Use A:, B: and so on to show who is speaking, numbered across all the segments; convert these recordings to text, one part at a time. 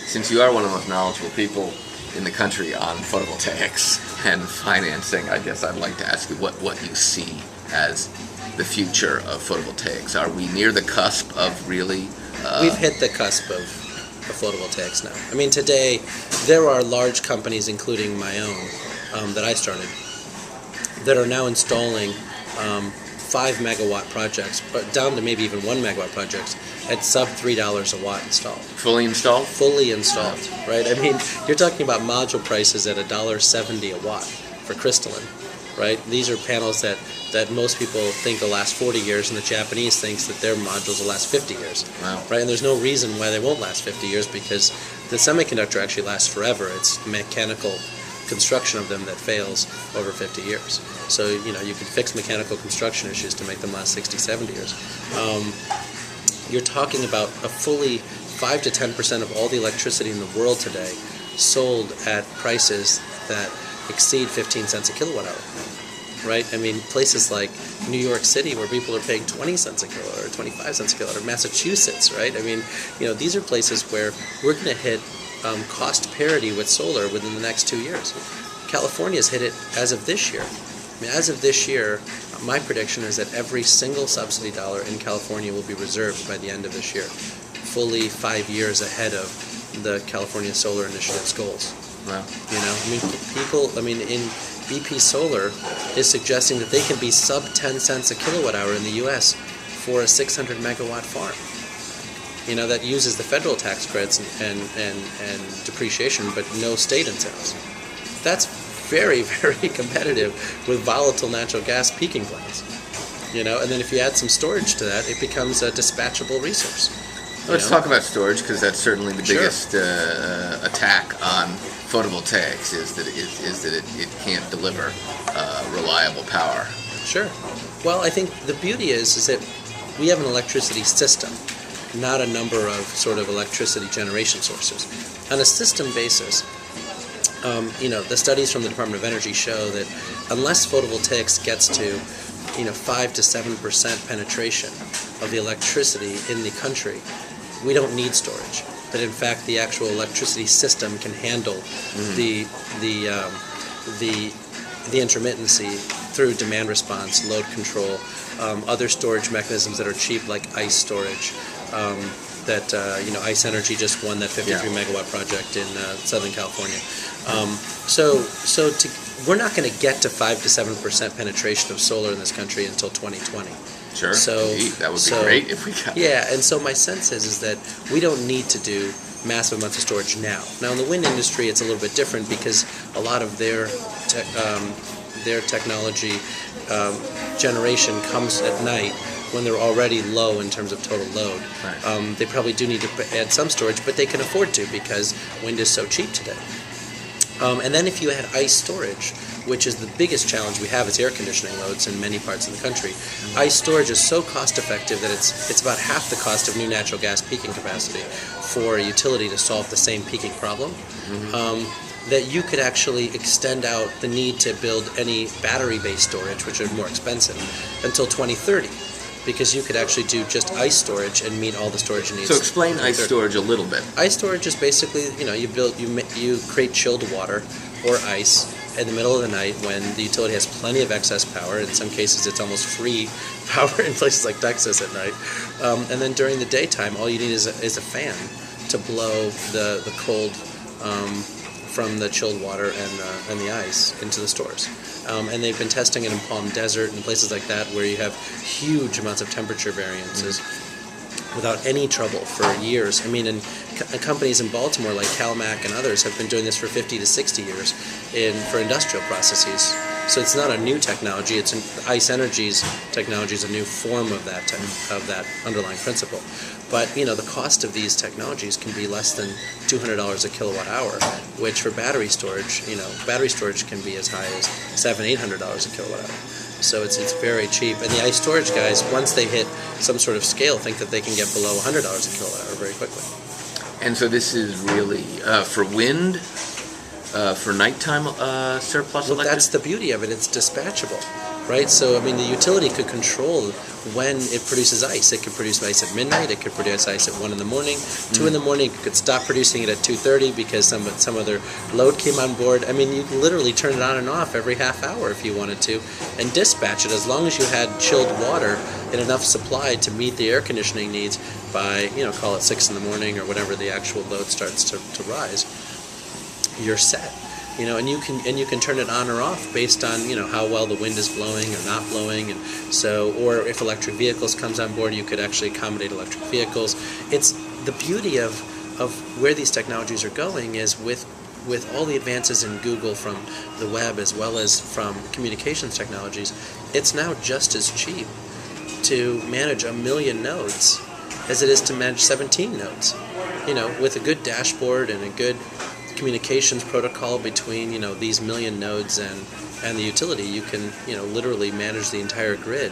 A: Since you are one of the most knowledgeable people in the country on photovoltaics and financing, I guess I'd like to ask you what you see as the future of photovoltaics. Are we near the cusp of really...
B: We've hit the cusp of photovoltaics now. I mean, today, there are large companies, including my own, that I started, that are now installing 5 megawatt projects, but down to maybe even 1 megawatt projects at sub $3 a watt installed.
A: Fully installed?
B: Fully installed, right? I mean, you're talking about module prices at $1.70 a watt for crystalline, right? These are panels that most people think will last 40 years, and the Japanese thinks that their modules will last 50 years.
A: Wow.
B: Right? And there's no reason why they won't last 50 years, because the semiconductor actually lasts forever. It's mechanical construction of them that fails over 50 years. So, you know, you can fix mechanical construction issues to make them last 60, 70 years. You're talking about a fully 5 to 10% of all the electricity in the world today sold at prices that exceed 15 cents a kilowatt hour. Right? I mean, places like New York City, where people are paying 20 cents a kilowatt hour, or 25 cents a kilowatt hour, Massachusetts, right? I mean, you know, these are places where we're going to hit cost parity with solar within the next 2 years. California's hit it as of this year. I mean, as of this year, my prediction is that every single subsidy dollar in California will be reserved by the end of this year, fully 5 years ahead of the California Solar Initiative's goals.
A: Wow.
B: You know, I mean, in BP Solar is suggesting that they can be sub 10 cents a kilowatt hour in the U.S. for a 600 megawatt farm. You know, that uses the federal tax credits and depreciation, but no state incentives. That's very, very competitive with volatile natural gas peaking plants. You know, and then if you add some storage to that, it becomes a dispatchable resource.
A: Let's talk about storage, because that's certainly the biggest attack on photovoltaics is that it can't deliver reliable power.
B: Sure. Well, I think the beauty is that we have an electricity system, not a number of sort of electricity generation sources. On a system basis, you know, the studies from the Department of Energy show that unless photovoltaics gets to 5 to 7% penetration of the electricity in the country, we don't need storage. That in fact the actual electricity system can handle the intermittency through demand response, load control, other storage mechanisms that are cheap like ice storage. Ice Energy just won that 53 megawatt project in Southern California. We're not going to get to 5 to 7% penetration of solar in this country until 2020.
A: Sure. That would be great if we got.
B: Yeah, and so my sense is that we don't need to do massive amounts of storage now. Now in the wind industry, it's a little bit different because a lot of their technology generation comes at night when they're already low in terms of total load.
A: Right.
B: They probably do need to add some storage, but they can afford to because wind is so cheap today. And then if you add ice storage, which is the biggest challenge we have as air conditioning loads in many parts of the country, ice storage is so cost effective that it's about half the cost of new natural gas peaking capacity for a utility to solve the same peaking problem. That you could actually extend out the need to build any battery-based storage, which are more expensive, until 2030. Because you could actually do just ice storage and meet all the storage needs.
A: So explain ice storage a little bit.
B: Ice storage is basically, you create chilled water or ice in the middle of the night when the utility has plenty of excess power. In some cases, it's almost free power in places like Texas at night. And then during the daytime, all you need is a fan to blow the cold from the chilled water and the ice into the stores. And they've been testing it in Palm Desert and places like that where you have huge amounts of temperature variances without any trouble for years. I mean, and companies in Baltimore like CalMac and others have been doing this for 50 to 60 years for industrial processes. So it's not a new technology. Ice Energy's technology is a new form of that underlying principle. But the cost of these technologies can be less than $200 a kilowatt hour, which for battery storage, battery storage can be as high as $700-800 a kilowatt hour. So it's very cheap. And the ice storage guys, once they hit some sort of scale, think that they can get below $100 a kilowatt hour very quickly.
A: And so this is really for wind, for nighttime surplus electricity?
B: That's the beauty of it. It's dispatchable, right? So, I mean, the utility could control when it produces ice. It could produce ice at midnight. It could produce ice at 1 in the morning. 2 in the morning, it could stop producing it at 2:30 because some other load came on board. I mean, you can literally turn it on and off every half hour if you wanted to, and dispatch it as long as you had chilled water in enough supply to meet the air conditioning needs by, call it 6 in the morning or whatever the actual load starts to rise. You're set. And you can turn it on or off based on how well the wind is blowing or not blowing, and so, or if electric vehicles comes on board, you could actually accommodate electric vehicles. It's the beauty of where these technologies are going is with all the advances in Google from the web as well as from communications technologies. It's now just as cheap to manage 1 million nodes as it is to manage 17 nodes. With a good dashboard and a good communications protocol between these 1 million nodes and the utility, you can literally manage the entire grid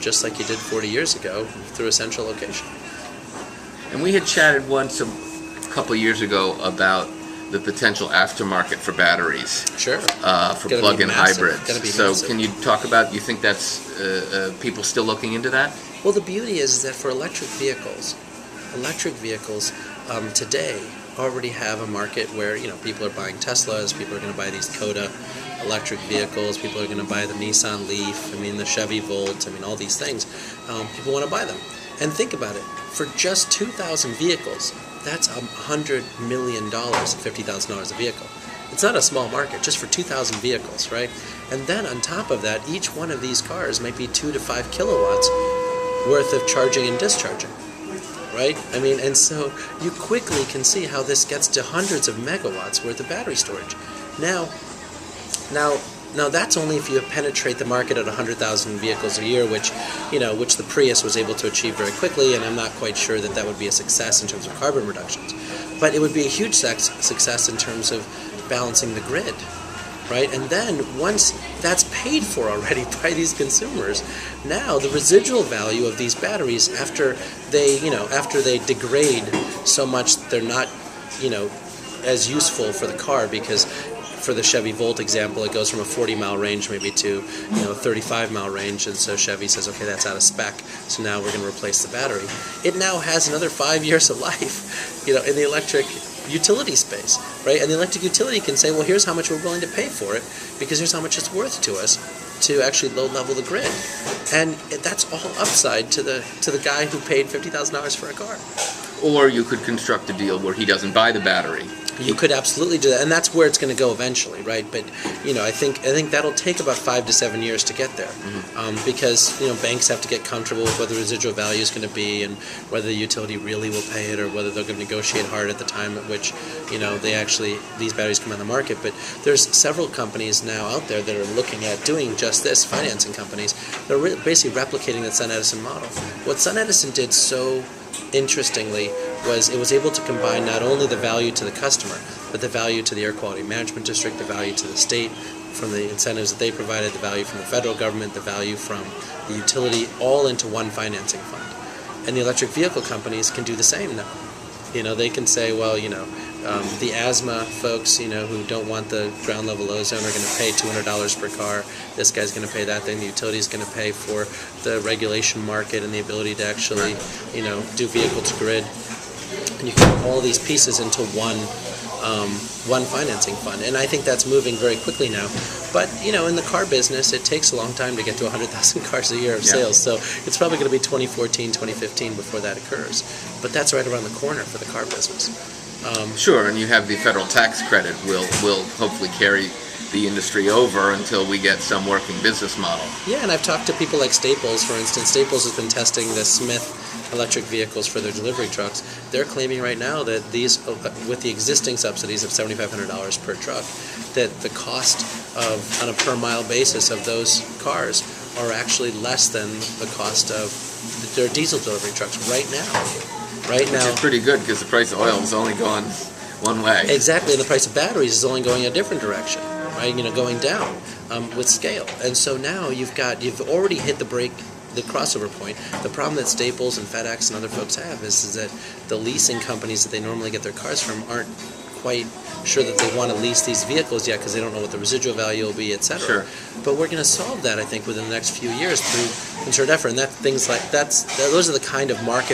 B: just like you did 40 years ago through a central location.
A: And we had chatted once a couple of years ago about the potential aftermarket for batteries.
B: Sure.
A: For plug-in hybrids. So
B: massive.
A: can you talk about, you think that's people still looking into that?
B: Well, the beauty is that for electric vehicles today already have a market where people are buying Teslas, people are going to buy these Coda electric vehicles, people are going to buy the Nissan Leaf, the Chevy Volt, all these things. People want to buy them. And think about it, for just 2,000 vehicles, that's $100 million at $50,000 a vehicle. It's not a small market, just for 2,000 vehicles, right? And then on top of that, each one of these cars might be 2 to 5 kilowatts worth of charging and discharging. Right? And so you quickly can see how this gets to hundreds of megawatts worth of battery storage. Now that's only if you penetrate the market at 100,000 vehicles a year, which the Prius was able to achieve very quickly, and I'm not quite sure that would be a success in terms of carbon reductions. But it would be a huge success in terms of balancing the grid. Right? And then once that's paid for already by these consumers, now the residual value of these batteries after they degrade so much they're not as useful for the car, because for the Chevy Volt example, it goes from a 40-mile range maybe to a 35-mile range, and so Chevy says, okay, that's out of spec, so now we're going to replace the battery. It now has another 5 years of life in the electric utility space, right? And the electric utility can say, well, here's how much we're willing to pay for it, because here's how much it's worth to us to actually load level the grid. And that's all upside to the guy who paid $50,000 for a car.
A: Or you could construct a deal where he doesn't buy the battery.
B: You could absolutely do that, and that's where it's going to go eventually, right? But I think that'll take about 5 to 7 years to get there, because banks have to get comfortable with what the residual value is going to be, and whether the utility really will pay it, or whether they're going to negotiate hard at the time at which these batteries come on the market. But there's several companies now out there that are looking at doing just this, financing companies. They're basically replicating the SunEdison model. What SunEdison did so interestingly was it was able to combine not only the value to the customer, but the value to the air quality management district, the value to the state from the incentives that they provided, the value from the federal government, the value from the utility, all into one financing fund. And the electric vehicle companies can do the same now. They can say, well, the asthma folks, who don't want the ground level ozone are going to pay $200 per car. This guy's going to pay that thing. The utility is going to pay for the regulation market and the ability to actually, do vehicle to grid. And you can put all these pieces into one financing fund. And I think that's moving very quickly now. But, in the car business, it takes a long time to get to 100,000 cars a year of sales. So it's probably going to be 2014, 2015 before that occurs. But that's right around the corner for the car business.
A: Sure, and you have the federal tax credit will hopefully carry the industry over until we get some working business model.
B: Yeah, and I've talked to people like Staples, for instance. Staples has been testing the Smith electric vehicles for their delivery trucks. They're claiming right now that these, with the existing subsidies of $7,500 per truck, that the cost of, on a per mile basis of those cars are actually less than the cost of their diesel delivery trucks right now. Which is
A: pretty good, because the price of oil is only going one way.
B: Exactly, and the price of batteries is only going a different direction, right? Going down with scale. And so now you've already hit the crossover point. The problem that Staples and FedEx and other folks have is that the leasing companies that they normally get their cars from aren't quite sure that they want to lease these vehicles yet because they don't know what the residual value will be, etc.
A: Sure.
B: But we're going to solve that, I think, within the next few years through concerted effort. And those are the kind of market